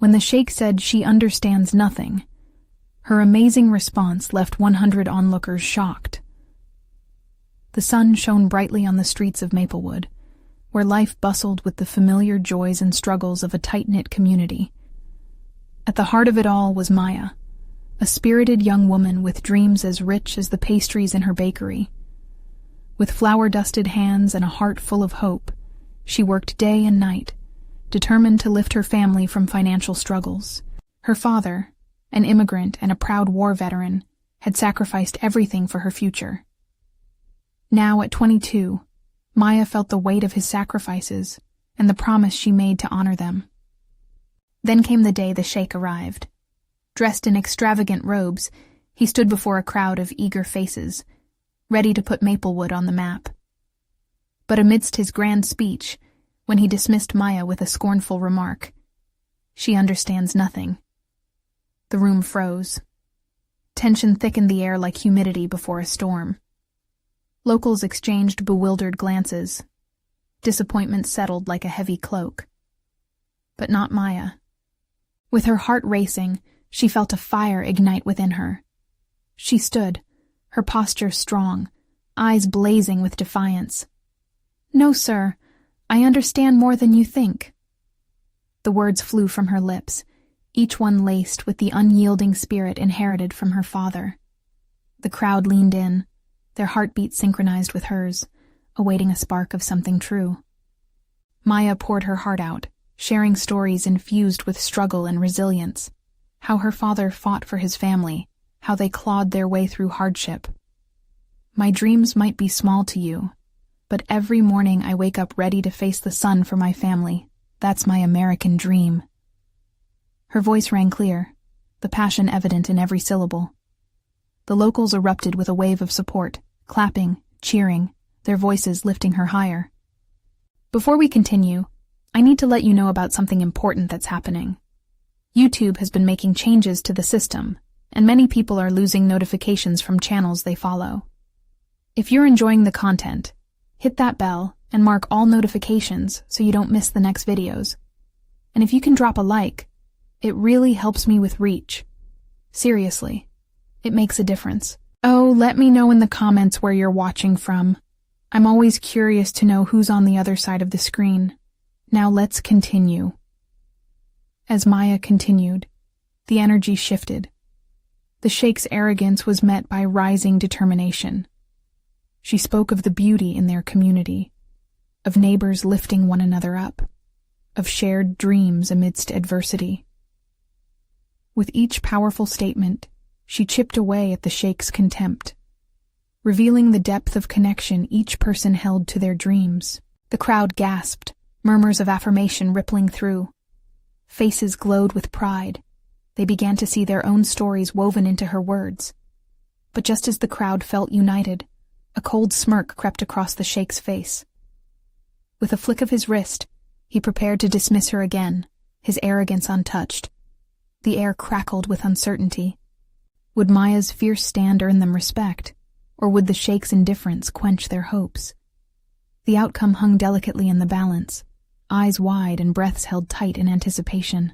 When the Sheikh said she understands nothing, her amazing response left 100 onlookers shocked. The sun shone brightly on the streets of Maplewood, where life bustled with the familiar joys and struggles of a tight-knit community. At the heart of it all was Maya, a spirited young woman with dreams as rich as the pastries in her bakery. With flour-dusted hands and a heart full of hope, she worked day and night, determined to lift her family from financial struggles. Her father, an immigrant and a proud war veteran, had sacrificed everything for her future. Now, at 22, Maya felt the weight of his sacrifices and the promise she made to honor them. Then came the day the Sheikh arrived. Dressed in extravagant robes, he stood before a crowd of eager faces, ready to put Maplewood on the map. But amidst his grand speech, when he dismissed Maya with a scornful remark, "She understands nothing," the room froze. Tension thickened the air like humidity before a storm. Locals exchanged bewildered glances. Disappointment settled like a heavy cloak. But not Maya. With her heart racing, she felt a fire ignite within her. She stood, her posture strong, eyes blazing with defiance. "No, sir, I understand more than you think." The words flew from her lips, each one laced with the unyielding spirit inherited from her father. The crowd leaned in, their heartbeats synchronized with hers, awaiting a spark of something true. Maya poured her heart out, sharing stories infused with struggle and resilience, how her father fought for his family, how they clawed their way through hardship. "My dreams might be small to you, but every morning I wake up ready to face the sun for my family. That's my American dream." Her voice rang clear, the passion evident in every syllable. The locals erupted with a wave of support, clapping, cheering, their voices lifting her higher. Before we continue, I need to let you know about something important that's happening. YouTube has been making changes to the system, and many people are losing notifications from channels they follow. If you're enjoying the content, hit that bell and mark all notifications so you don't miss the next videos. And if you can drop a like, it really helps me with reach. Seriously, it makes a difference. Oh, let me know in the comments where you're watching from. I'm always curious to know who's on the other side of the screen. Now let's continue. As Maya continued, the energy shifted. The Sheikh's arrogance was met by rising determination. She spoke of the beauty in their community, of neighbors lifting one another up, of shared dreams amidst adversity. With each powerful statement, she chipped away at the Sheikh's contempt, revealing the depth of connection each person held to their dreams. The crowd gasped, murmurs of affirmation rippling through. Faces glowed with pride. They began to see their own stories woven into her words. But just as the crowd felt united, a cold smirk crept across the Sheikh's face. With a flick of his wrist, he prepared to dismiss her again, his arrogance untouched. The air crackled with uncertainty. Would Maya's fierce stand earn them respect, or would the Sheikh's indifference quench their hopes? The outcome hung delicately in the balance, eyes wide and breaths held tight in anticipation.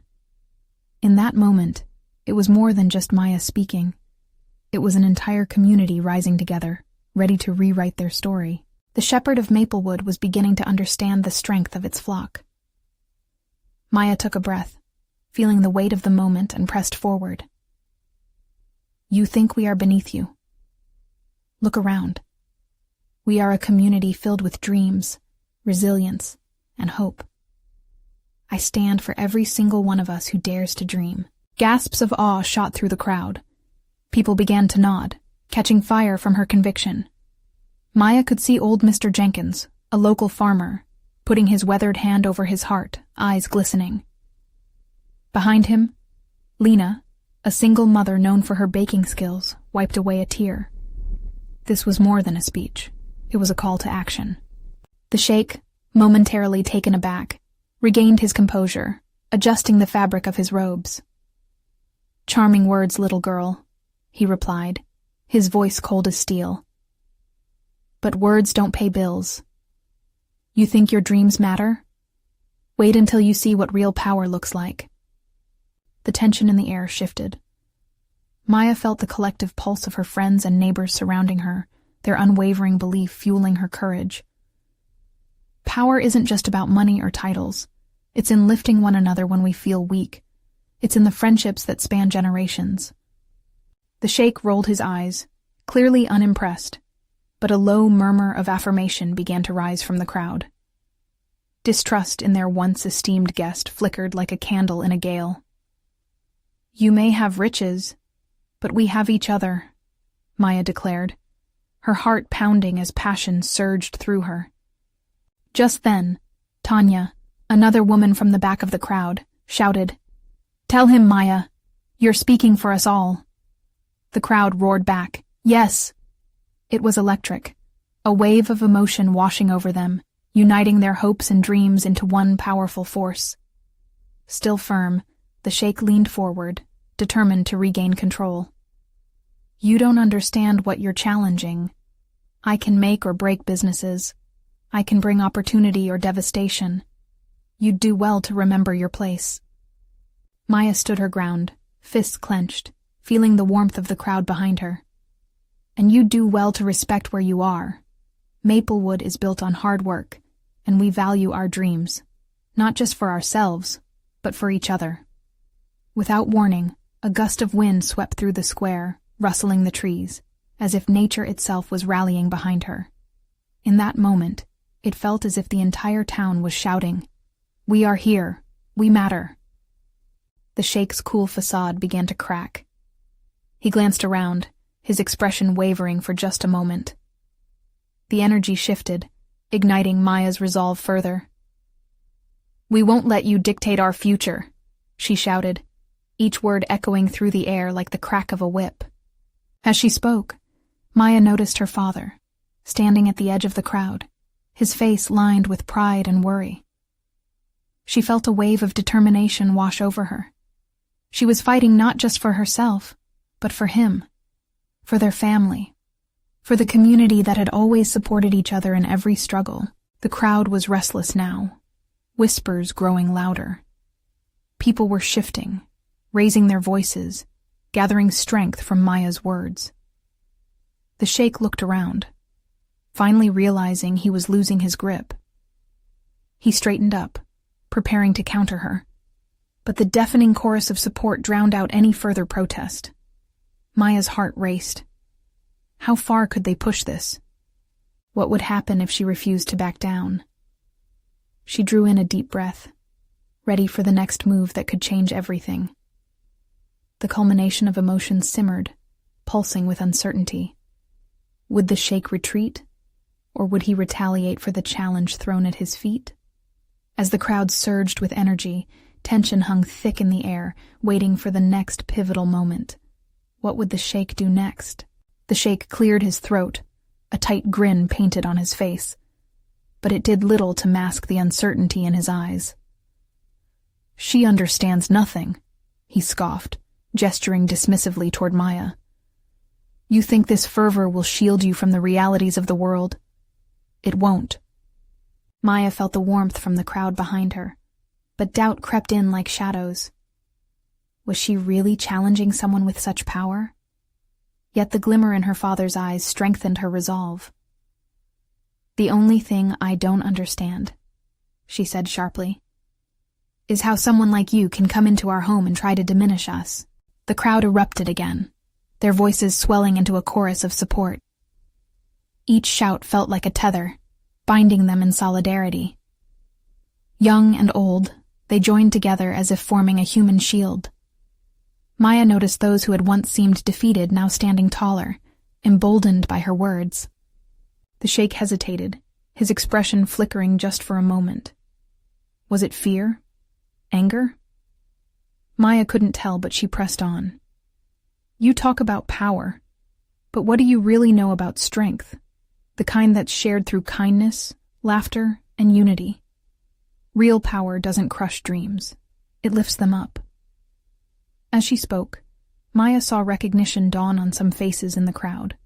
In that moment, it was more than just Maya speaking. It was an entire community rising together, ready to rewrite their story. The shepherd of Maplewood was beginning to understand the strength of its flock. Maya took a breath, feeling the weight of the moment, and pressed forward. "You think we are beneath you? Look around. We are a community filled with dreams, resilience, and hope. I stand for every single one of us who dares to dream." Gasps of awe shot through the crowd. People began to nod, catching fire from her conviction. Maya could see old Mr. Jenkins, a local farmer, putting his weathered hand over his heart, eyes glistening. Behind him, Lena, a single mother known for her baking skills, wiped away a tear. This was more than a speech. It was a call to action. The Sheikh, momentarily taken aback, regained his composure, adjusting the fabric of his robes. "Charming words, little girl," he replied, his voice cold as steel. "But words don't pay bills. You think your dreams matter? Wait until you see what real power looks like." The tension in the air shifted. Maya felt the collective pulse of her friends and neighbors surrounding her, their unwavering belief fueling her courage. Power isn't just about money or titles. It's in lifting one another when we feel weak. It's in the friendships that span generations. The Sheikh rolled his eyes, clearly unimpressed, but a low murmur of affirmation began to rise from the crowd. Distrust in their once esteemed guest flickered like a candle in a gale. "You may have riches, but we have each other," Maya declared, her heart pounding as passion surged through her. Just then, Tanya, another woman from the back of the crowd, shouted, "Tell him, Maya. You're speaking for us all." The crowd roared back, "Yes." It was electric, a wave of emotion washing over them, uniting their hopes and dreams into one powerful force. Still firm, the Sheikh leaned forward, determined to regain control. "You don't understand what you're challenging. I can make or break businesses. I can bring opportunity or devastation. You'd do well to remember your place." Maya stood her ground, fists clenched, feeling the warmth of the crowd behind her. "And you'd do well to respect where you are. Maplewood is built on hard work, and we value our dreams, not just for ourselves, but for each other." Without warning, a gust of wind swept through the square, rustling the trees, as if nature itself was rallying behind her. In that moment, it felt as if the entire town was shouting, "We are here. We matter." The Sheikh's cool facade began to crack. He glanced around, his expression wavering for just a moment. The energy shifted, igniting Maya's resolve further. "We won't let you dictate our future," she shouted, each word echoing through the air like the crack of a whip. As she spoke, Maya noticed her father, standing at the edge of the crowd, his face lined with pride and worry. She felt a wave of determination wash over her. She was fighting not just for herself, but for him, for their family, for the community that had always supported each other in every struggle. The crowd was restless now, whispers growing louder. People were shifting, raising their voices, gathering strength from Maya's words. The Sheikh looked around, finally realizing he was losing his grip. He straightened up, preparing to counter her, but the deafening chorus of support drowned out any further protest. Maya's heart raced. How far could they push this? What would happen if she refused to back down? She drew in a deep breath, ready for the next move that could change everything. The culmination of emotions simmered, pulsing with uncertainty. Would the Sheikh retreat, or would he retaliate for the challenge thrown at his feet? As the crowd surged with energy, tension hung thick in the air, waiting for the next pivotal moment. What would the Sheikh do next? The Sheikh cleared his throat, a tight grin painted on his face, but it did little to mask the uncertainty in his eyes. "She understands nothing," he scoffed, gesturing dismissively toward Maya. "You think this fervor will shield you from the realities of the world? It won't." Maya felt the warmth from the crowd behind her, but doubt crept in like shadows. Was she really challenging someone with such power? Yet the glimmer in her father's eyes strengthened her resolve. "The only thing I don't understand," she said sharply, "is how someone like you can come into our home and try to diminish us." The crowd erupted again, their voices swelling into a chorus of support. Each shout felt like a tether, binding them in solidarity. Young and old, they joined together as if forming a human shield. Maya noticed those who had once seemed defeated now standing taller, emboldened by her words. The Sheikh hesitated, his expression flickering just for a moment. Was it fear? Anger? Maya couldn't tell, but she pressed on. "You talk about power, but what do you really know about strength? The kind that's shared through kindness, laughter, and unity. Real power doesn't crush dreams. It lifts them up." As she spoke, Maya saw recognition dawn on some faces in the crowd.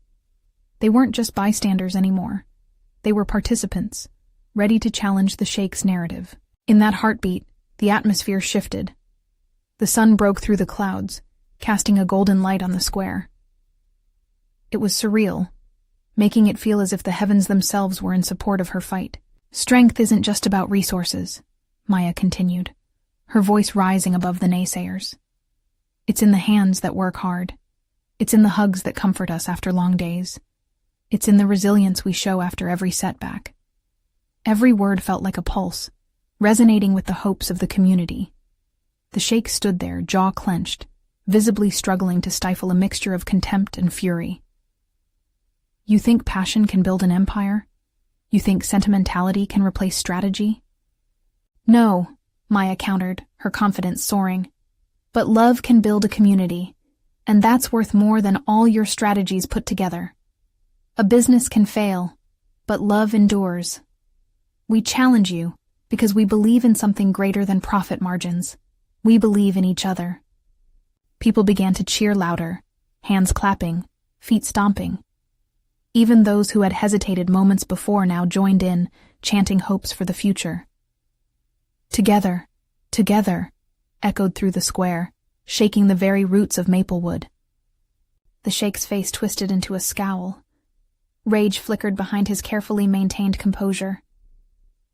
They weren't just bystanders anymore. They were participants, ready to challenge the Sheikh's narrative. In that heartbeat, the atmosphere shifted. The sun broke through the clouds, casting a golden light on the square. It was surreal, making it feel as if the heavens themselves were in support of her fight. Strength isn't just about resources, Maya continued, her voice rising above the naysayers. It's in the hands that work hard. It's in the hugs that comfort us after long days. It's in the resilience we show after every setback. Every word felt like a pulse, resonating with the hopes of the community. The Sheikh stood there, jaw clenched, visibly struggling to stifle a mixture of contempt and fury. You think passion can build an empire? You think sentimentality can replace strategy? No, Maya countered, her confidence soaring. But love can build a community, and that's worth more than all your strategies put together. A business can fail, but love endures. We challenge you because we believe in something greater than profit margins. We believe in each other. People began to cheer louder, hands clapping, feet stomping. Even those who had hesitated moments before now joined in, chanting hopes for the future. Together, together, echoed through the square, shaking the very roots of Maplewood. The Sheikh's face twisted into a scowl. Rage flickered behind his carefully maintained composure.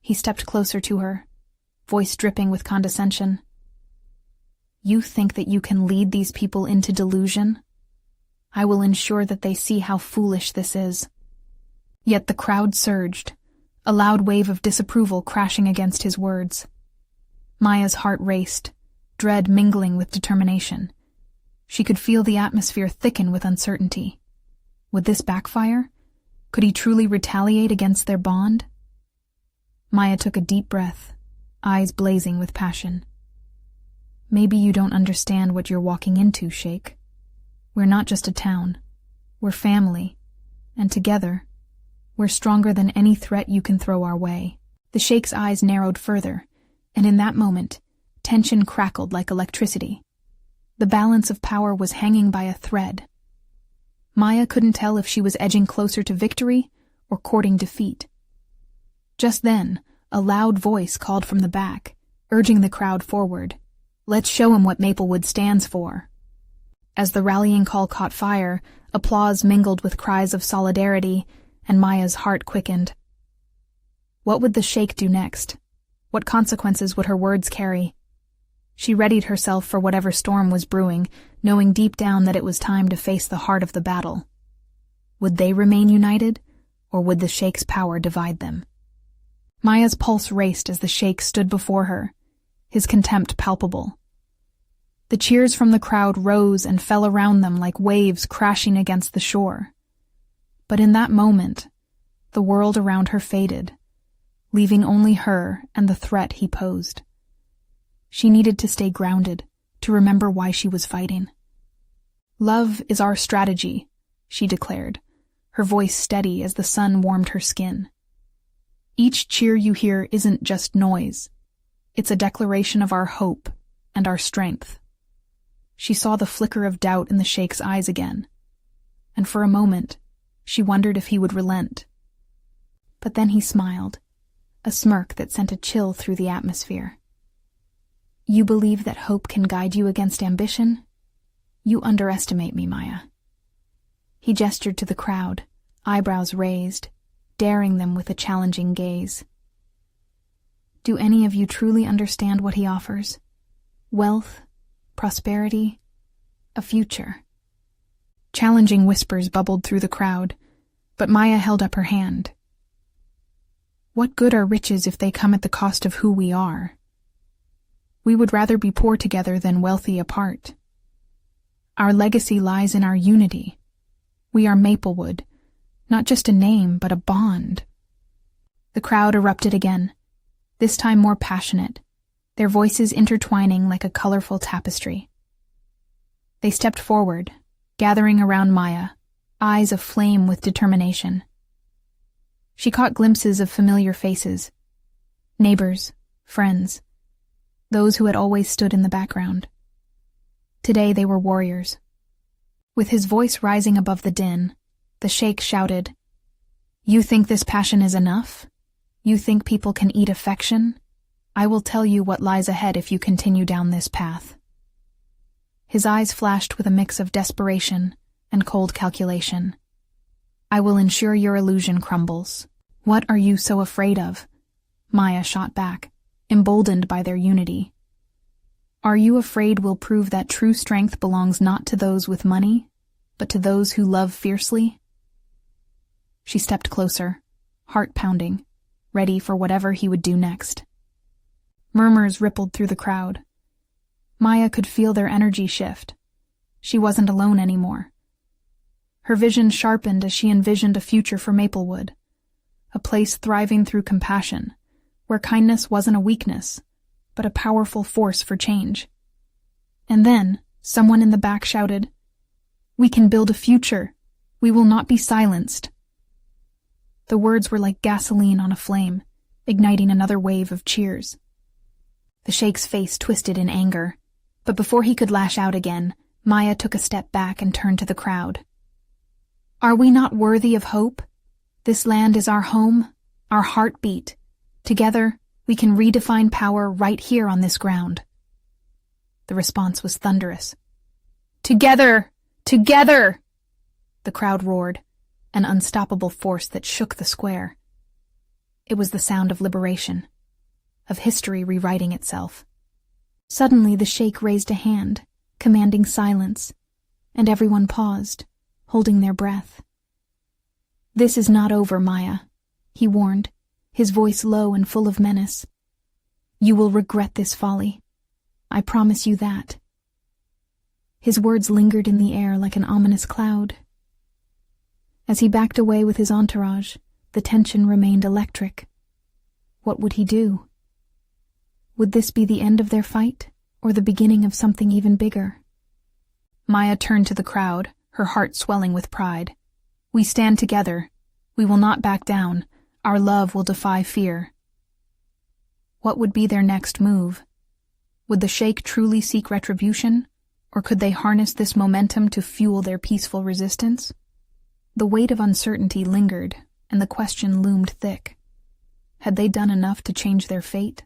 He stepped closer to her, voice dripping with condescension. You think that you can lead these people into delusion? I will ensure that they see how foolish this is. Yet the crowd surged, a loud wave of disapproval crashing against his words. Maya's heart raced, dread mingling with determination. She could feel the atmosphere thicken with uncertainty. Would this backfire? Could he truly retaliate against their bond? Maya took a deep breath, eyes blazing with passion. Maybe you don't understand what you're walking into, Sheikh. We're not just a town. We're family. And together, we're stronger than any threat you can throw our way. The Sheikh's eyes narrowed further, and in that moment, tension crackled like electricity. The balance of power was hanging by a thread. Maya couldn't tell if she was edging closer to victory or courting defeat. Just then, a loud voice called from the back, urging the crowd forward. Let's show him what Maplewood stands for. As the rallying call caught fire, applause mingled with cries of solidarity, and Maya's heart quickened. What would the Sheikh do next? What consequences would her words carry? She readied herself for whatever storm was brewing, knowing deep down that it was time to face the heart of the battle. Would they remain united, or would the Sheikh's power divide them? Maya's pulse raced as the Sheikh stood before her, his contempt palpable. The cheers from the crowd rose and fell around them like waves crashing against the shore. But in that moment, the world around her faded, leaving only her and the threat he posed. She needed to stay grounded, to remember why she was fighting. Love is our strategy, she declared, her voice steady as the sun warmed her skin. Each cheer you hear isn't just noise. It's a declaration of our hope and our strength. She saw the flicker of doubt in the Sheikh's eyes again, and for a moment, she wondered if he would relent. But then he smiled, a smirk that sent a chill through the atmosphere. You believe that hope can guide you against ambition? You underestimate me, Maya. He gestured to the crowd, eyebrows raised, daring them with a challenging gaze. Do any of you truly understand what he offers? Wealth, prosperity, a future. Challenging whispers bubbled through the crowd, but Maya held up her hand. What good are riches if they come at the cost of who we are? We would rather be poor together than wealthy apart. Our legacy lies in our unity. We are Maplewood, not just a name, but a bond. The crowd erupted again, this time more passionate, their voices intertwining like a colorful tapestry. They stepped forward, gathering around Maya, eyes aflame with determination. She caught glimpses of familiar faces, neighbors, friends, those who had always stood in the background. Today they were warriors. With his voice rising above the din, the Sheikh shouted, "You think this passion is enough? You think people can eat affection? I will tell you what lies ahead if you continue down this path." His eyes flashed with a mix of desperation and cold calculation. "I will ensure your illusion crumbles. What are you so afraid of?" Maya shot back, emboldened by their unity. "Are you afraid we'll prove that true strength belongs not to those with money, but to those who love fiercely?" She stepped closer, heart pounding, ready for whatever he would do next. Murmurs rippled through the crowd. Maya could feel their energy shift. She wasn't alone anymore. Her vision sharpened as she envisioned a future for Maplewood, a place thriving through compassion, where kindness wasn't a weakness, but a powerful force for change. And then, someone in the back shouted, "We can build a future. We will not be silenced." The words were like gasoline on a flame, igniting another wave of cheers. The Sheikh's face twisted in anger, but before he could lash out again, Maya took a step back and turned to the crowd. "Are we not worthy of hope? This land is our home, our heartbeat. Together, we can redefine power right here on this ground." The response was thunderous. "Together! Together!" The crowd roared, an unstoppable force that shook the square. It was the sound of liberation, of history rewriting itself. Suddenly the Sheikh raised a hand, commanding silence, and everyone paused, holding their breath. "This is not over, Maya," he warned, his voice low and full of menace. "You will regret this folly. I promise you that." His words lingered in the air like an ominous cloud. As he backed away with his entourage, the tension remained electric. What would he do? Would this be the end of their fight, or the beginning of something even bigger? Maya turned to the crowd, her heart swelling with pride. "We stand together. We will not back down. Our love will defy fear." What would be their next move? Would the Sheikh truly seek retribution, or could they harness this momentum to fuel their peaceful resistance? The weight of uncertainty lingered, and the question loomed thick. Had they done enough to change their fate?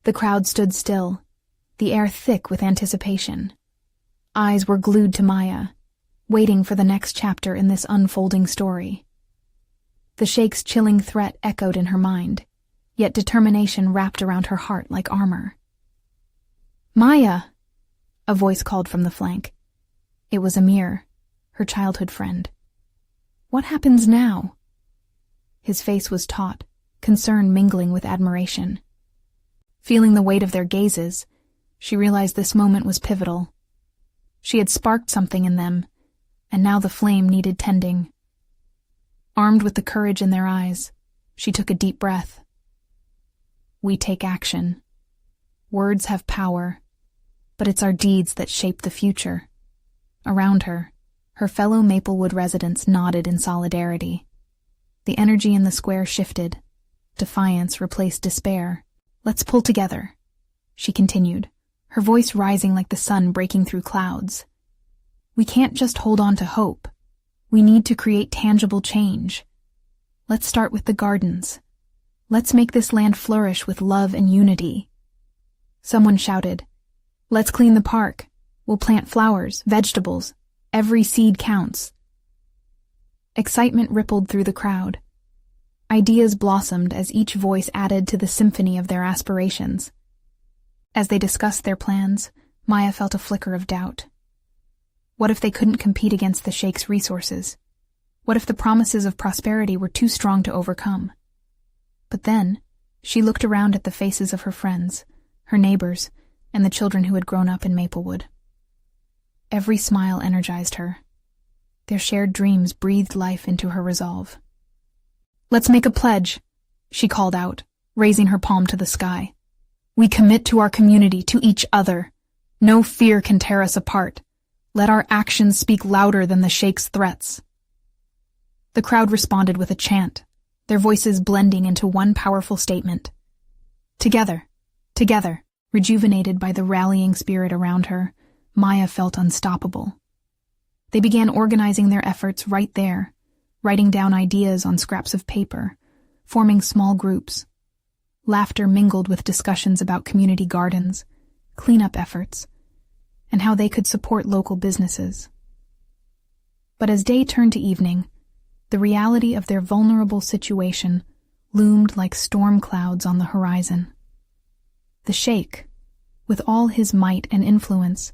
The crowd stood still, the air thick with anticipation. Eyes were glued to Maya, waiting for the next chapter in this unfolding story. The Sheikh's chilling threat echoed in her mind, yet determination wrapped around her heart like armor. "Maya!" a voice called from the flank. It was Amir, her childhood friend. "What happens now?" His face was taut, concern mingling with admiration. Feeling the weight of their gazes, she realized this moment was pivotal. She had sparked something in them, and now the flame needed tending. Armed with the courage in their eyes, she took a deep breath. We take action. Words have power, but it's our deeds that shape the future. Around her, her fellow Maplewood residents nodded in solidarity. The energy in the square shifted. Defiance replaced despair. "Let's pull together," she continued, her voice rising like the sun breaking through clouds. "We can't just hold on to hope. We need to create tangible change. Let's start with the gardens. Let's make this land flourish with love and unity." Someone shouted, "Let's clean the park. We'll plant flowers, vegetables. Every seed counts." Excitement rippled through the crowd. Ideas blossomed as each voice added to the symphony of their aspirations. As they discussed their plans, Maya felt a flicker of doubt. What if they couldn't compete against the Sheikh's resources? What if the promises of prosperity were too strong to overcome? But then, she looked around at the faces of her friends, her neighbors, and the children who had grown up in Maplewood. Every smile energized her. Their shared dreams breathed life into her resolve. "Let's make a pledge," she called out, raising her palm to the sky. "We commit to our community, to each other. No fear can tear us apart. Let our actions speak louder than the Sheikh's threats." The crowd responded with a chant, their voices blending into one powerful statement. Together, together, rejuvenated by the rallying spirit around her, Maya felt unstoppable. They began organizing their efforts right there, writing down ideas on scraps of paper, forming small groups. Laughter mingled with discussions about community gardens, cleanup efforts, and how they could support local businesses. But as day turned to evening, the reality of their vulnerable situation loomed like storm clouds on the horizon. The Sheikh, with all his might and influence,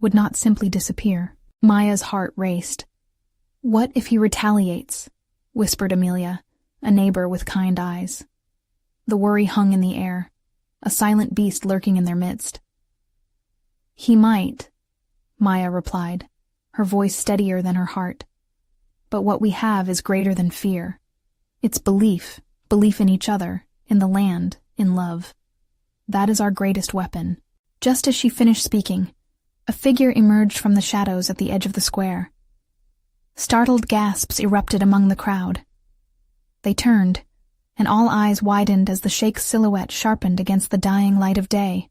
would not simply disappear. Maya's heart raced. "What if he retaliates?" whispered Amelia, a neighbor with kind eyes. The worry hung in the air, a silent beast lurking in their midst. "He might," Maya replied, her voice steadier than her heart. "But what we have is greater than fear. It's belief in each other, in the land, in love. That is our greatest weapon." Just as she finished speaking, a figure emerged from the shadows at the edge of the square. Startled gasps erupted among the crowd. They turned, and all eyes widened as the Sheikh's silhouette sharpened against the dying light of day.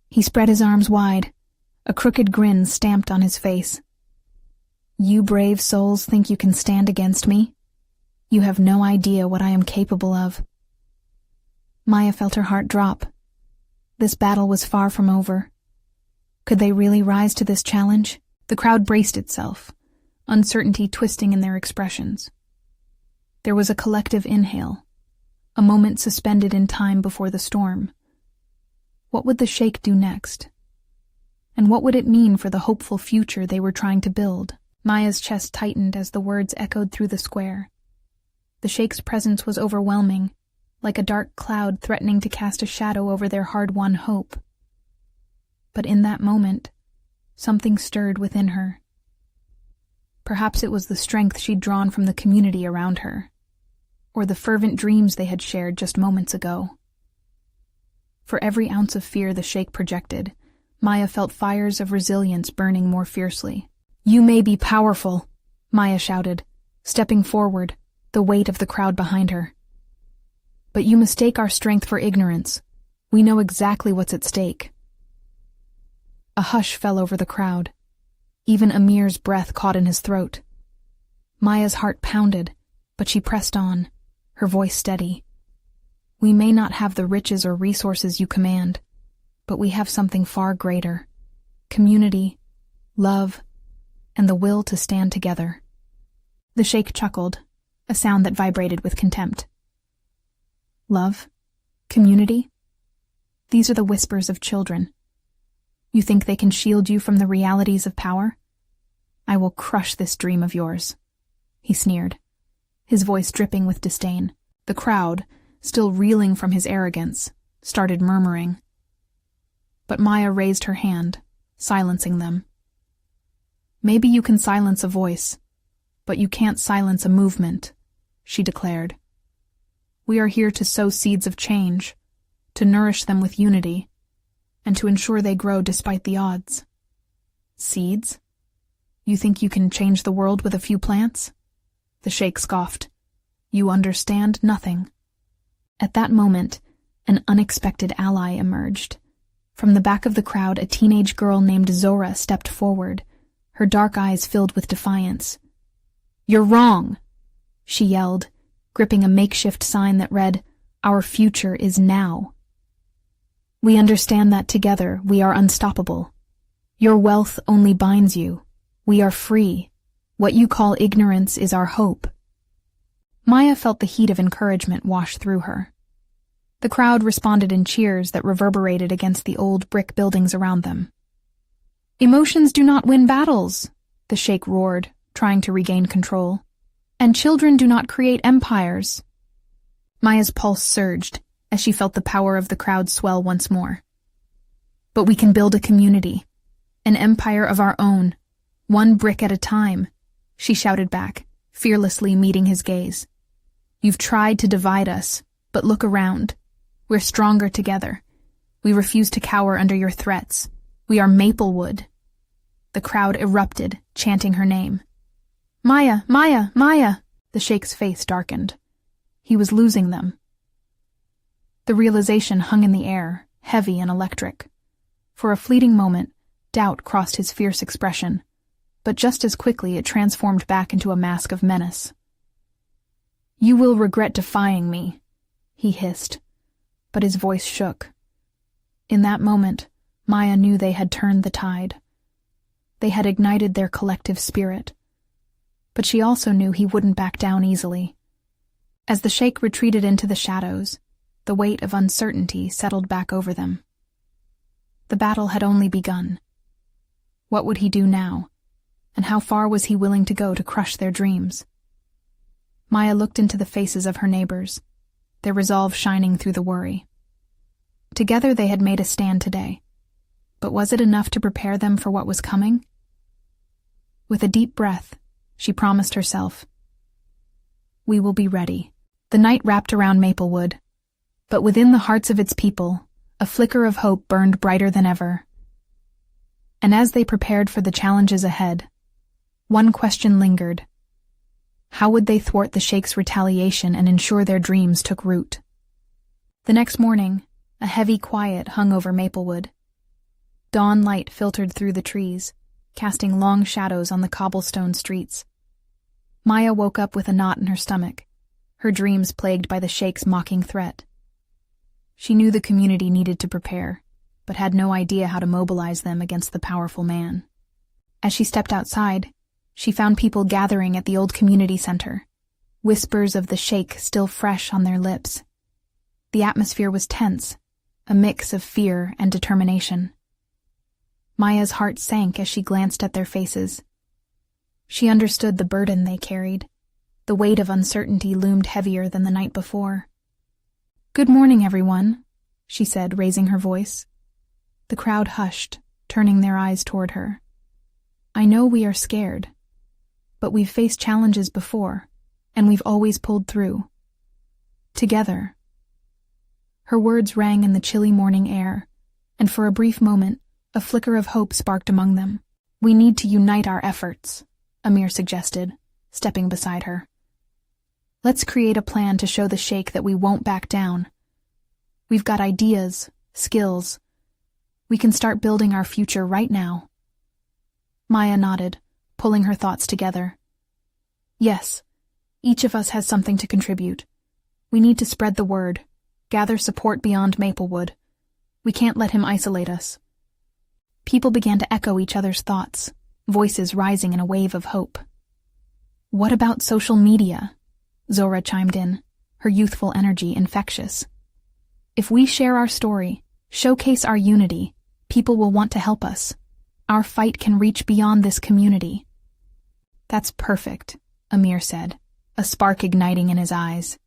He spread his arms wide, a crooked grin stamped on his face. "You brave souls think you can stand against me? You have no idea what I am capable of." Maya felt her heart drop. This battle was far from over. Could they really rise to this challenge? The crowd braced itself, uncertainty twisting in their expressions. There was a collective inhale, a moment suspended in time before the storm. What would the Sheikh do next? And what would it mean for the hopeful future they were trying to build? Maya's chest tightened as the words echoed through the square. The Sheikh's presence was overwhelming, like a dark cloud threatening to cast a shadow over their hard-won hope. But in that moment, something stirred within her. Perhaps it was the strength she'd drawn from the community around her, or the fervent dreams they had shared just moments ago. For every ounce of fear the Sheikh projected, Maya felt fires of resilience burning more fiercely. "You may be powerful," Maya shouted, stepping forward, the weight of the crowd behind her. "But you mistake our strength for ignorance. We know exactly what's at stake." A hush fell over the crowd. Even Amir's breath caught in his throat. Maya's heart pounded, but she pressed on, her voice steady. "We may not have the riches or resources you command, but we have something far greater: community, love, and the will to stand together." The Sheikh chuckled, a sound that vibrated with contempt. "Love? Community? These are the whispers of children. You think they can shield you from the realities of power? I will crush this dream of yours," he sneered, his voice dripping with disdain. The crowd, still reeling from his arrogance, started murmuring. But Maya raised her hand, silencing them. "Maybe you can silence a voice, but you can't silence a movement," she declared. "We are here to sow seeds of change, to nourish them with unity, and to ensure they grow despite the odds." "Seeds? You think you can change the world with a few plants?" The Sheikh scoffed. "You understand nothing." At that moment, an unexpected ally emerged. From the back of the crowd, a teenage girl named Zora stepped forward, her dark eyes filled with defiance. "You're wrong," she yelled, gripping a makeshift sign that read, "Our future is now." "We understand that together we are unstoppable. Your wealth only binds you. We are free. What you call ignorance is our hope." Maya felt the heat of encouragement wash through her. The crowd responded in cheers that reverberated against the old brick buildings around them. "Emotions do not win battles," the Sheikh roared, trying to regain control. "And children do not create empires." Maya's pulse surged as she felt the power of the crowd swell once more. "But we can build a community, an empire of our own, one brick at a time," she shouted back, fearlessly meeting his gaze. "You've tried to divide us, but look around. We're stronger together. We refuse to cower under your threats. We are Maplewood." The crowd erupted, chanting her name. "Maya, Maya, Maya!" The Sheikh's face darkened. He was losing them. The realization hung in the air, heavy and electric. For a fleeting moment, doubt crossed his fierce expression, but just as quickly it transformed back into a mask of menace. "You will regret defying me," he hissed, but his voice shook. In that moment, Maya knew they had turned the tide. They had ignited their collective spirit. But she also knew he wouldn't back down easily. As the Sheikh retreated into the shadows, the weight of uncertainty settled back over them. The battle had only begun. What would he do now? And how far was he willing to go to crush their dreams? Maya looked into the faces of her neighbors, their resolve shining through the worry. Together they had made a stand today. But was it enough to prepare them for what was coming? With a deep breath, she promised herself, "We will be ready." The night wrapped around Maplewood, but within the hearts of its people, a flicker of hope burned brighter than ever. And as they prepared for the challenges ahead, one question lingered. How would they thwart the Sheikh's retaliation and ensure their dreams took root? The next morning, a heavy quiet hung over Maplewood. Dawn light filtered through the trees, casting long shadows on the cobblestone streets. Maya woke up with a knot in her stomach, her dreams plagued by the Sheikh's mocking threat. She knew the community needed to prepare, but had no idea how to mobilize them against the powerful man. As she stepped outside, she found people gathering at the old community center, whispers of the Sheikh still fresh on their lips. The atmosphere was tense, a mix of fear and determination. Maya's heart sank as she glanced at their faces. She understood the burden they carried. The weight of uncertainty loomed heavier than the night before. "Good morning, everyone," she said, raising her voice. The crowd hushed, turning their eyes toward her. "I know we are scared, but we've faced challenges before, and we've always pulled through. Together." Her words rang in the chilly morning air, and for a brief moment, a flicker of hope sparked among them. "We need to unite our efforts," Amir suggested, stepping beside her. "Let's create a plan to show the Sheikh that we won't back down. We've got ideas, skills. We can start building our future right now." Maya nodded, pulling her thoughts together. "Yes, each of us has something to contribute. We need to spread the word, gather support beyond Maplewood. We can't let him isolate us." People began to echo each other's thoughts, voices rising in a wave of hope. "What about social media?" Zora chimed in, her youthful energy infectious. "If we share our story, showcase our unity, people will want to help us. Our fight can reach beyond this community." "That's perfect," Amir said, a spark igniting in his eyes.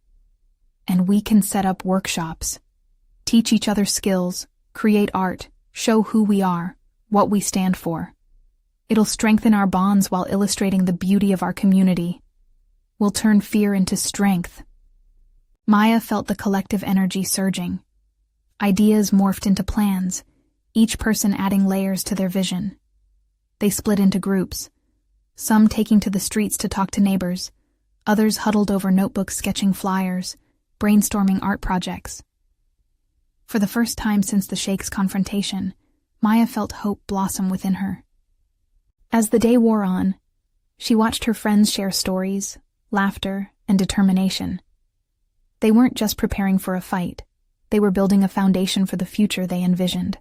"And we can set up workshops, teach each other skills, create art, show who we are, what we stand for. It'll strengthen our bonds while illustrating the beauty of our community. We'll turn fear into strength." Maya felt the collective energy surging. Ideas morphed into plans, each person adding layers to their vision. They split into groups, some taking to the streets to talk to neighbors, others huddled over notebooks sketching flyers, brainstorming art projects. For the first time since the Sheikh's confrontation, Maya felt hope blossom within her. As the day wore on, she watched her friends share stories, laughter, and determination. They weren't just preparing for a fight, they were building a foundation for the future they envisioned.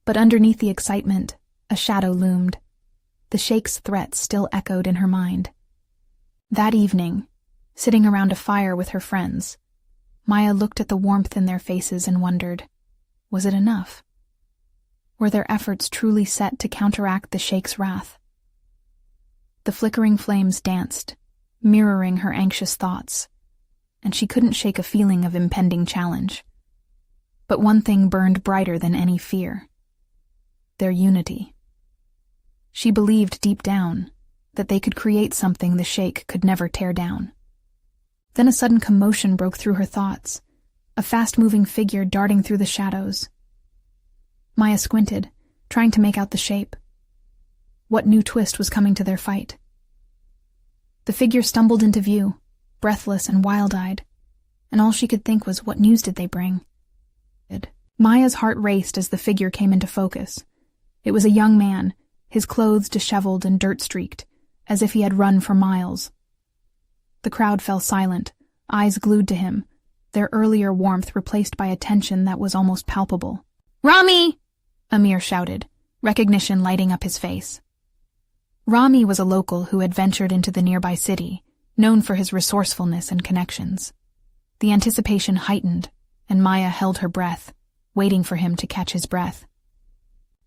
But underneath the excitement, a shadow loomed. The Sheikh's threats still echoed in her mind. That evening, sitting around a fire with her friends, Maya looked at the warmth in their faces and wondered, was it enough? Were their efforts truly set to counteract the Sheikh's wrath? The flickering flames danced, mirroring her anxious thoughts, and she couldn't shake a feeling of impending challenge. But one thing burned brighter than any fear: their unity. She believed deep down that they could create something the Sheikh could never tear down. Then a sudden commotion broke through her thoughts, a fast-moving figure darting through the shadows. Maya squinted, trying to make out the shape. What new twist was coming to their fight? The figure stumbled into view, breathless and wild-eyed, and all she could think was, what news did they bring? Maya's heart raced as the figure came into focus. It was a young man, his clothes disheveled and dirt-streaked, as if he had run for miles. The crowd fell silent, eyes glued to him, their earlier warmth replaced by a tension that was almost palpable. "Rami!" Amir shouted, recognition lighting up his face. Rami was a local who had ventured into the nearby city, known for his resourcefulness and connections. The anticipation heightened, and Maya held her breath, waiting for him to catch his breath.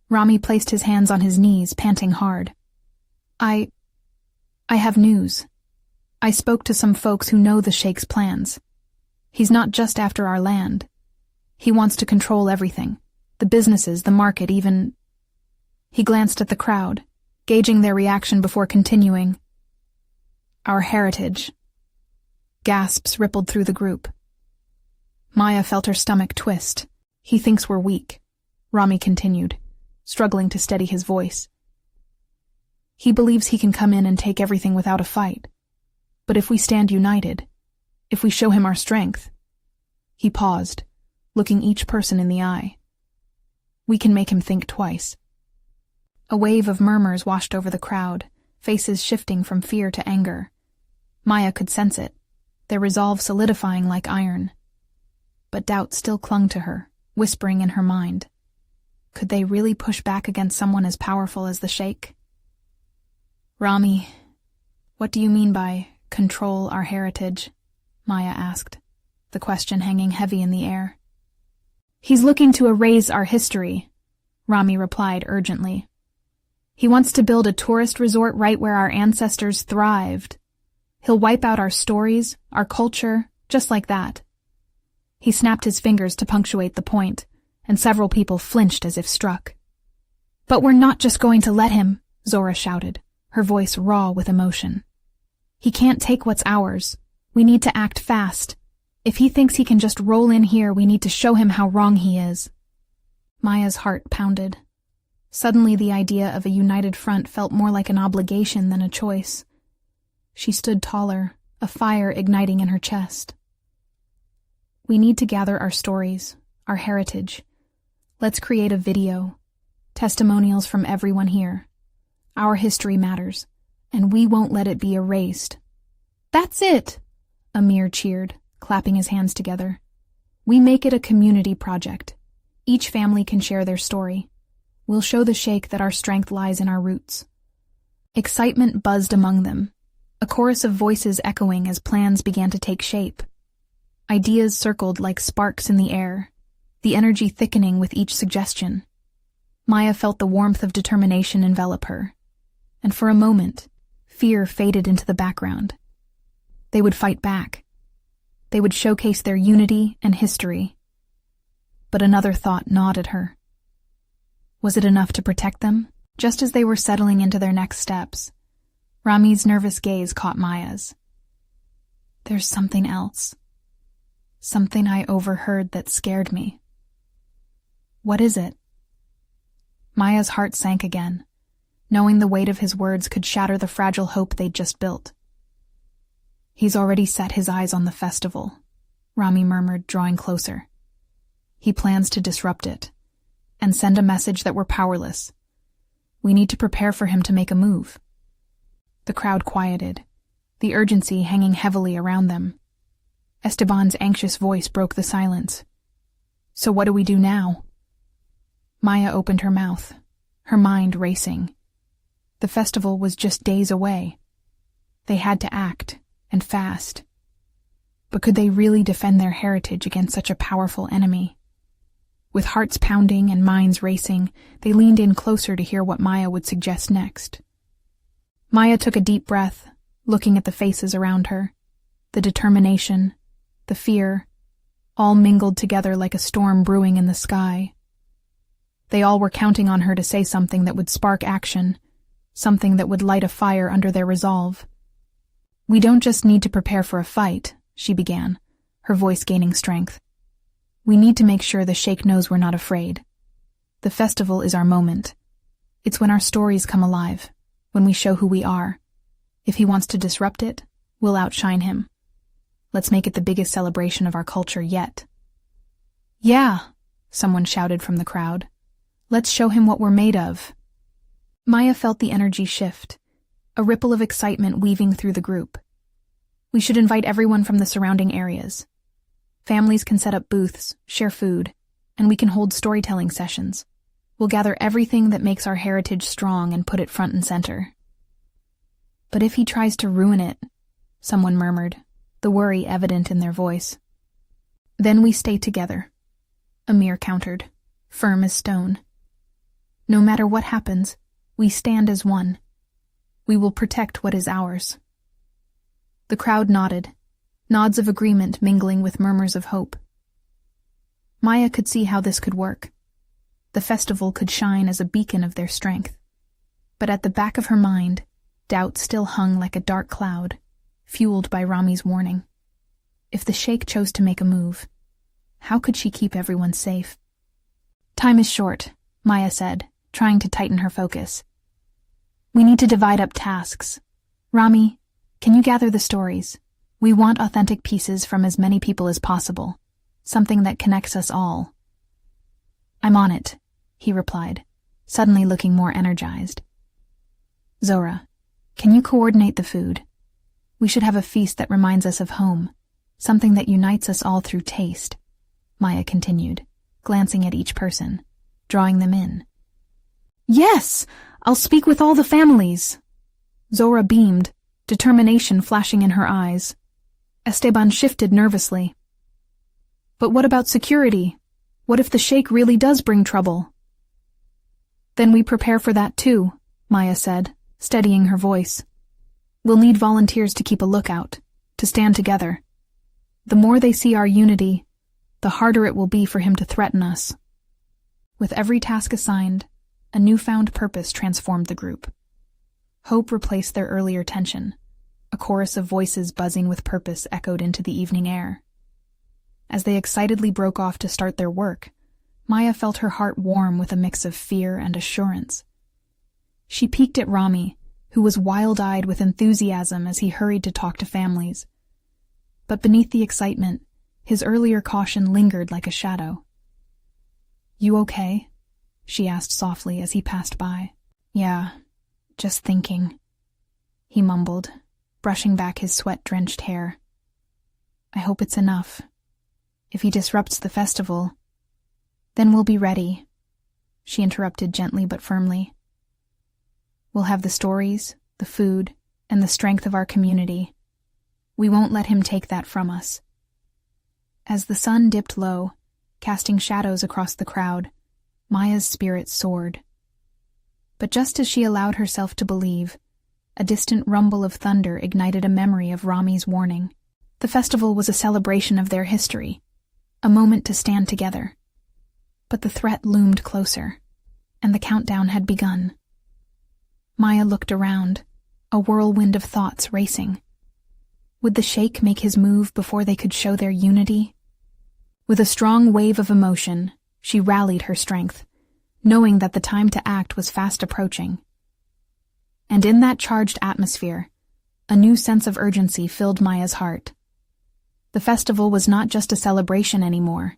Rami placed his hands on his knees, panting hard. I have news. I spoke to some folks who know the Sheikh's plans. He's not just after our land. He wants to control everything. The businesses, the market, even... He glanced at the crowd, gauging their reaction before continuing. Our heritage. Gasps rippled through the group. Maya felt her stomach twist. He thinks we're weak, Rami continued, struggling to steady his voice. He believes he can come in and take everything without a fight. But if we stand united, if we show him our strength... He paused, looking each person in the eye. We can make him think twice. A wave of murmurs washed over the crowd, faces shifting from fear to anger. Maya could sense it, their resolve solidifying like iron. But doubt still clung to her, whispering in her mind. Could they really push back against someone as powerful as the Sheikh? Rami, what do you mean by control our heritage? Maya asked, the question hanging heavy in the air. He's looking to erase our history, Rami replied urgently. He wants to build a tourist resort right where our ancestors thrived. He'll wipe out our stories, our culture, just like that. He snapped his fingers to punctuate the point, and several people flinched as if struck. But we're not just going to let him, Zora shouted, her voice raw with emotion. He can't take what's ours. We need to act fast. If he thinks he can just roll in here, we need to show him how wrong he is. Maya's heart pounded. Suddenly the idea of a united front felt more like an obligation than a choice. She stood taller, a fire igniting in her chest. We need to gather our stories, our heritage. Let's create a video. Testimonials from everyone here. Our history matters, and we won't let it be erased. That's it! Amir cheered, clapping his hands together. We make it a community project. Each family can share their story. We'll show the Sheikh that our strength lies in our roots. Excitement buzzed among them, a chorus of voices echoing as plans began to take shape. Ideas circled like sparks in the air, the energy thickening with each suggestion. Maya felt the warmth of determination envelop her, and for a moment, fear faded into the background. They would fight back. They would showcase their unity and history. But another thought gnawed at her. Was it enough to protect them? Just as they were settling into their next steps, Rami's nervous gaze caught Maya's. There's something else. Something I overheard that scared me. What is it? Maya's heart sank again, knowing the weight of his words could shatter the fragile hope they'd just built. He's already set his eyes on the festival, Rami murmured, drawing closer. He plans to disrupt it, and send a message that we're powerless. We need to prepare for him to make a move. The crowd quieted, the urgency hanging heavily around them. Esteban's anxious voice broke the silence. So what do we do now? Maya opened her mouth, her mind racing. The festival was just days away. They had to act, and fast. But could they really defend their heritage against such a powerful enemy? With hearts pounding and minds racing, they leaned in closer to hear what Maya would suggest next. Maya took a deep breath, looking at the faces around her. The determination, the fear, all mingled together like a storm brewing in the sky. They all were counting on her to say something that would spark action, something that would light a fire under their resolve. We don't just need to prepare for a fight, she began, her voice gaining strength. We need to make sure the Sheikh knows we're not afraid. The festival is our moment. It's when our stories come alive, when we show who we are. If he wants to disrupt it, we'll outshine him. Let's make it the biggest celebration of our culture yet. Yeah, someone shouted from the crowd. Let's show him what we're made of. Maya felt the energy shift, a ripple of excitement weaving through the group. We should invite everyone from the surrounding areas. Families can set up booths, share food, and we can hold storytelling sessions. We'll gather everything that makes our heritage strong and put it front and center. But if he tries to ruin it, someone murmured, the worry evident in their voice. Then we stay together, Amir countered, firm as stone. No matter what happens, we stand as one. We will protect what is ours. The crowd nodded, nods of agreement mingling with murmurs of hope. Maya could see how this could work. The festival could shine as a beacon of their strength. But at the back of her mind, doubt still hung like a dark cloud, fueled by Rami's warning. If the Sheikh chose to make a move, how could she keep everyone safe? Time is short, Maya said, trying to tighten her focus. We need to divide up tasks. Rami, can you gather the stories? We want authentic pieces from as many people as possible, something that connects us all. I'm on it, he replied, suddenly looking more energized. Zora, can you coordinate the food? We should have a feast that reminds us of home, something that unites us all through taste, Maya continued, glancing at each person, drawing them in. Yes, I'll speak with all the families. Zora beamed, determination flashing in her eyes. Esteban shifted nervously. But what about security? What if the Sheikh really does bring trouble? Then we prepare for that too, Maya said, steadying her voice. We'll need volunteers to keep a lookout, to stand together. The more they see our unity, the harder it will be for him to threaten us. With every task assigned, a newfound purpose transformed the group. Hope replaced their earlier tension. A chorus of voices buzzing with purpose echoed into the evening air. As they excitedly broke off to start their work, Maya felt her heart warm with a mix of fear and assurance. She peeked at Rami, who was wild-eyed with enthusiasm as he hurried to talk to families. But beneath the excitement, his earlier caution lingered like a shadow. You okay? She asked softly as he passed by. Yeah, just thinking, he mumbled, brushing back his sweat-drenched hair. I hope it's enough. If he disrupts the festival, then we'll be ready, she interrupted gently but firmly. We'll have the stories, the food, and the strength of our community. We won't let him take that from us. As the sun dipped low, casting shadows across the crowd, Maya's spirit soared. But just as she allowed herself to believe, a distant rumble of thunder ignited a memory of Rami's warning. The festival was a celebration of their history, a moment to stand together. But the threat loomed closer, and the countdown had begun. Maya looked around, a whirlwind of thoughts racing. Would the Sheikh make his move before they could show their unity? With a strong wave of emotion, she rallied her strength, knowing that the time to act was fast approaching. And in that charged atmosphere, a new sense of urgency filled Maya's heart. The festival was not just a celebration anymore.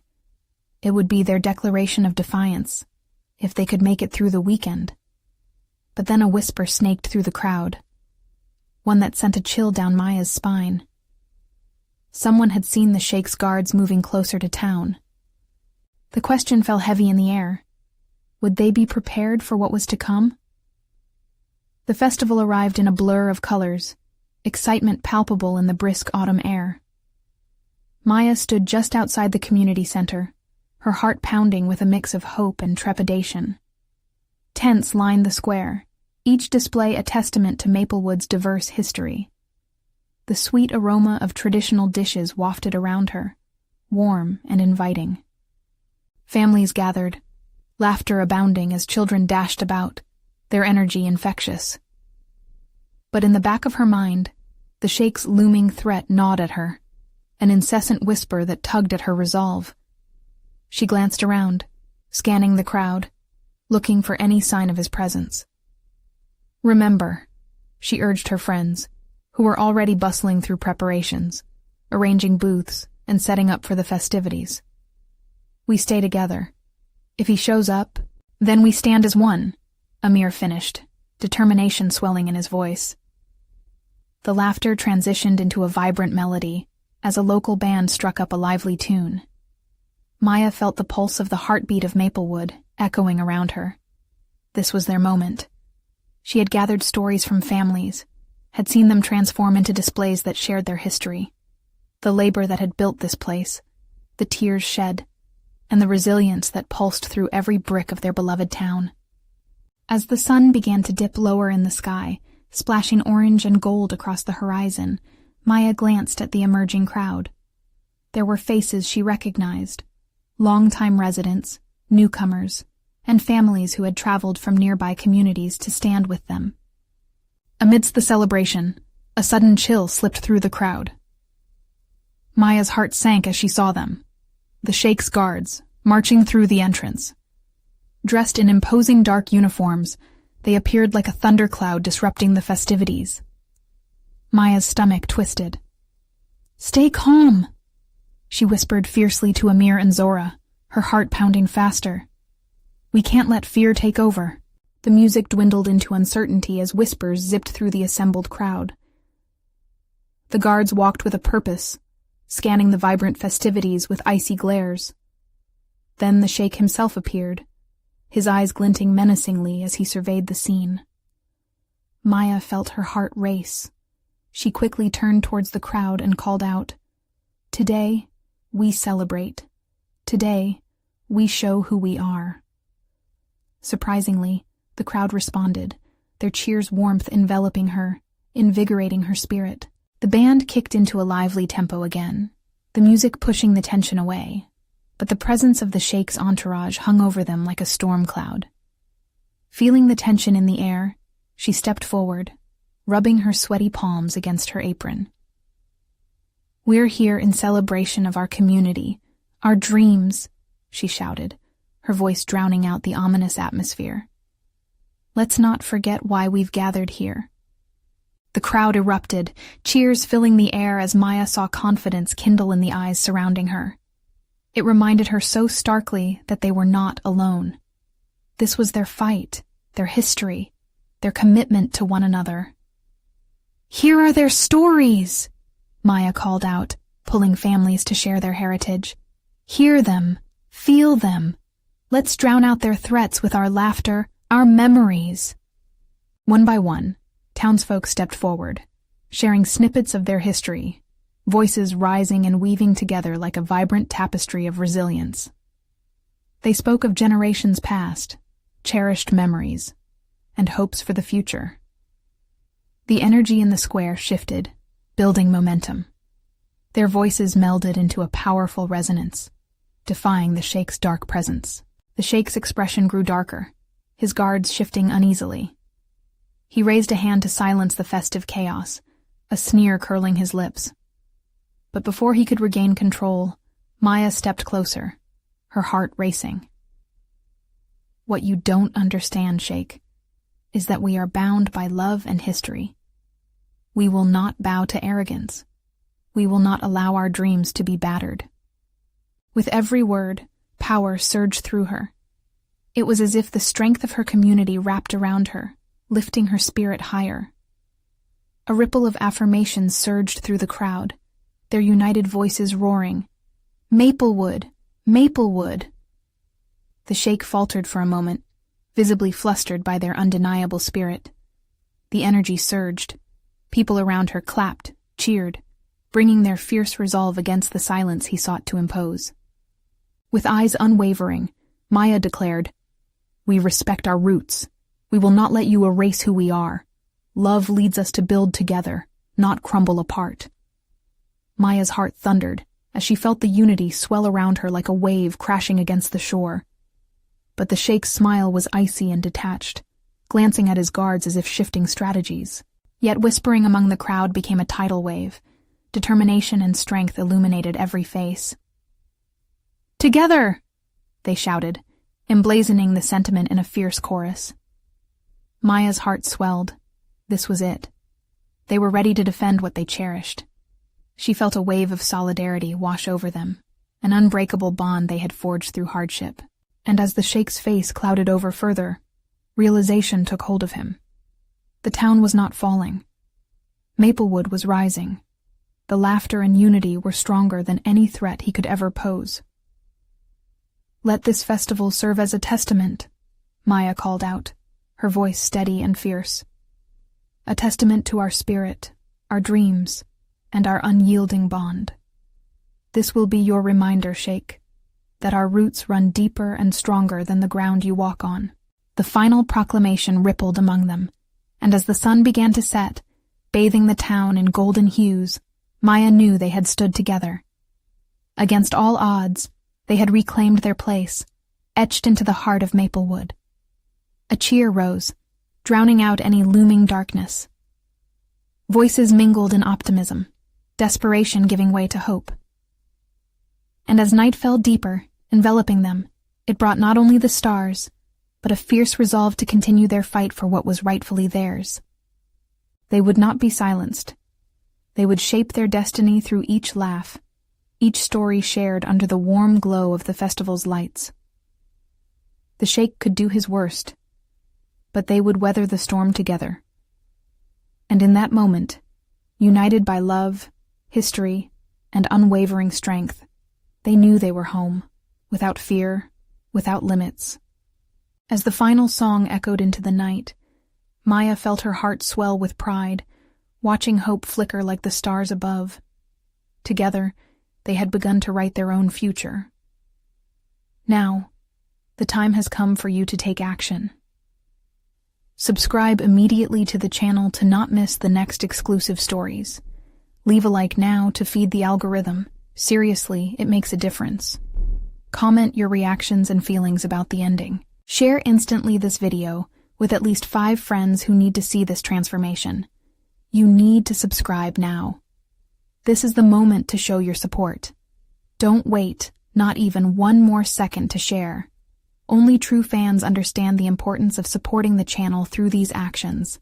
It would be their declaration of defiance, if they could make it through the weekend. But then a whisper snaked through the crowd, one that sent a chill down Maya's spine. Someone had seen the Sheikh's guards moving closer to town. The question fell heavy in the air. Would they be prepared for what was to come? The festival arrived in a blur of colors, excitement palpable in the brisk autumn air. Maya stood just outside the community center, her heart pounding with a mix of hope and trepidation. Tents lined the square, each display a testament to Maplewood's diverse history. The sweet aroma of traditional dishes wafted around her, warm and inviting. Families gathered, laughter abounding as children dashed about, their energy infectious. But in the back of her mind, the Sheikh's looming threat gnawed at her, an incessant whisper that tugged at her resolve. She glanced around, scanning the crowd, looking for any sign of his presence. Remember, she urged her friends, who were already bustling through preparations, arranging booths and setting up for the festivities. We stay together. If he shows up, then we stand as one, Amir finished, determination swelling in his voice. The laughter transitioned into a vibrant melody as a local band struck up a lively tune. Maya felt the pulse of the heartbeat of Maplewood echoing around her. This was their moment. She had gathered stories from families, had seen them transform into displays that shared their history, the labor that had built this place, the tears shed, and the resilience that pulsed through every brick of their beloved town. As the sun began to dip lower in the sky, splashing orange and gold across the horizon, Maya glanced at the emerging crowd. There were faces she recognized, longtime residents, newcomers, and families who had traveled from nearby communities to stand with them. Amidst the celebration, a sudden chill slipped through the crowd. Maya's heart sank as she saw them, the Sheikh's guards, marching through the entrance. Dressed in imposing dark uniforms, they appeared like a thundercloud disrupting the festivities. Maya's stomach twisted. "Stay calm," she whispered fiercely to Amir and Zora, her heart pounding faster. "We can't let fear take over." The music dwindled into uncertainty as whispers zipped through the assembled crowd. The guards walked with a purpose, scanning the vibrant festivities with icy glares. Then the Sheikh himself appeared, his eyes glinting menacingly as he surveyed the scene. Maya felt her heart race. She quickly turned towards the crowd and called out, "Today, we celebrate. Today, we show who we are." Surprisingly, the crowd responded, their cheers' warmth enveloping her, invigorating her spirit. The band kicked into a lively tempo again, the music pushing the tension away, but the presence of the Sheikh's entourage hung over them like a storm cloud. Feeling the tension in the air, she stepped forward, rubbing her sweaty palms against her apron. "We're here in celebration of our community, our dreams," she shouted, her voice drowning out the ominous atmosphere. "Let's not forget why we've gathered here." The crowd erupted, cheers filling the air as Maya saw confidence kindle in the eyes surrounding her. It reminded her so starkly that they were not alone. This was their fight, their history, their commitment to one another. "Here are their stories," Maya called out, pulling families to share their heritage. "Hear them, feel them. Let's drown out their threats with our laughter, our memories." One by one, townsfolk stepped forward, sharing snippets of their history, voices rising and weaving together like a vibrant tapestry of resilience. They spoke of generations past, cherished memories, and hopes for the future. The energy in the square shifted, building momentum. Their voices melded into a powerful resonance, defying the Sheikh's dark presence. The Sheikh's expression grew darker, his guards shifting uneasily. He raised a hand to silence the festive chaos, a sneer curling his lips. But before he could regain control, Maya stepped closer, her heart racing. "What you don't understand, Sheikh, is that we are bound by love and history. We will not bow to arrogance. We will not allow our dreams to be battered." With every word, power surged through her. It was as if the strength of her community wrapped around her, lifting her spirit higher. A ripple of affirmation surged through the crowd, their united voices roaring, "Maplewood! Maplewood!" The Sheikh faltered for a moment, visibly flustered by their undeniable spirit. The energy surged. People around her clapped, cheered, bringing their fierce resolve against the silence he sought to impose. With eyes unwavering, Maya declared, "We respect our roots. We will not let you erase who we are. Love leads us to build together, not crumble apart." Maya's heart thundered as she felt the unity swell around her like a wave crashing against the shore. But the Sheikh's smile was icy and detached, glancing at his guards as if shifting strategies. Yet whispering among the crowd became a tidal wave. Determination and strength illuminated every face. "Together!" they shouted, emblazoning the sentiment in a fierce chorus. Maya's heart swelled. This was it. They were ready to defend what they cherished. She felt a wave of solidarity wash over them, an unbreakable bond they had forged through hardship. And as the Sheikh's face clouded over further, realization took hold of him. The town was not falling. Maplewood was rising. The laughter and unity were stronger than any threat he could ever pose. Let this festival serve as a testament, Maya called out, her voice steady and fierce. A testament to our spirit, our dreams, and our unyielding bond. This will be your reminder, Sheikh, that our roots run deeper and stronger than the ground you walk on. The final proclamation rippled among them, and as the sun began to set, bathing the town in golden hues, Maya knew they had stood together. Against all odds, they had reclaimed their place, etched into the heart of Maplewood. A cheer rose, drowning out any looming darkness. Voices mingled in optimism, desperation giving way to hope. And as night fell deeper, enveloping them, it brought not only the stars, but a fierce resolve to continue their fight for what was rightfully theirs. They would not be silenced. They would shape their destiny through each laugh, each story shared under the warm glow of the festival's lights. The Sheikh could do his worst, but they would weather the storm together. And in that moment, united by love, history, and unwavering strength, they knew they were home, without fear, without limits. As the final song echoed into the night, Maya felt her heart swell with pride, watching hope flicker like the stars above. Together, they had begun to write their own future. Now, the time has come for you to take action. Subscribe immediately to the channel to not miss the next exclusive stories. Leave a like now to feed the algorithm. Seriously, it makes a difference. Comment your reactions and feelings about the ending. Share instantly this video with at least 5 friends who need to see this transformation. You need to subscribe now. This is the moment to show your support. Don't wait, not even one more second to share. Only true fans understand the importance of supporting the channel through these actions.